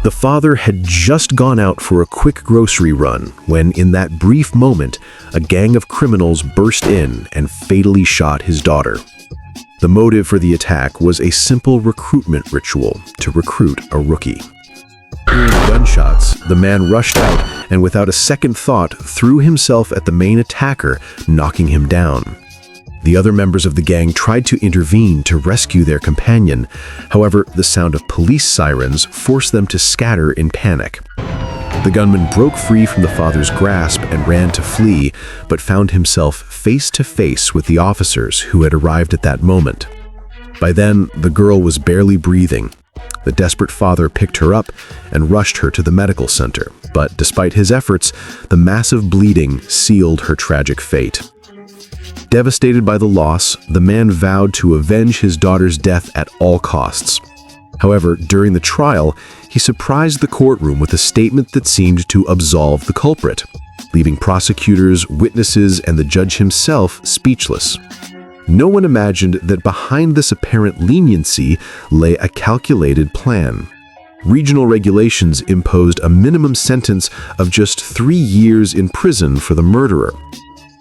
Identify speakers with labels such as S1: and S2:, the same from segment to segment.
S1: The father had just gone out for a quick grocery run when, in that brief moment, a gang of criminals burst in and fatally shot his daughter. The motive for the attack was a simple recruitment ritual to recruit a rookie. Hearing gunshots, the man rushed out and without a second thought threw himself at the main attacker, knocking him down. The other members of the gang tried to intervene to rescue their companion. However, the sound of police sirens forced them to scatter in panic. The gunman broke free from the father's grasp and ran to flee, but found himself face to face with the officers who had arrived at that moment. By then, the girl was barely breathing. The desperate father picked her up and rushed her to the medical center, but despite his efforts, the massive bleeding sealed her tragic fate. Devastated by the loss, the man vowed to avenge his daughter's death at all costs. However, during the trial, he surprised the courtroom with a statement that seemed to absolve the culprit, leaving prosecutors, witnesses, and the judge himself speechless. No one imagined that behind this apparent leniency lay a calculated plan. Regional regulations imposed a minimum sentence of just 3 years in prison for the murderer.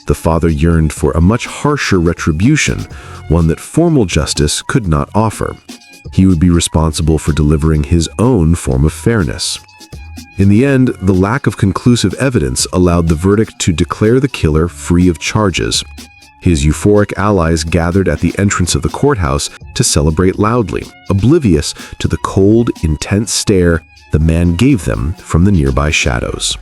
S1: The father yearned for a much harsher retribution, one that formal justice could not offer. He would be responsible for delivering his own form of fairness. In the end, the lack of conclusive evidence allowed the verdict to declare the killer free of charges. His euphoric allies gathered at the entrance of the courthouse to celebrate loudly, oblivious to the cold, intense stare the man gave them from the nearby shadows.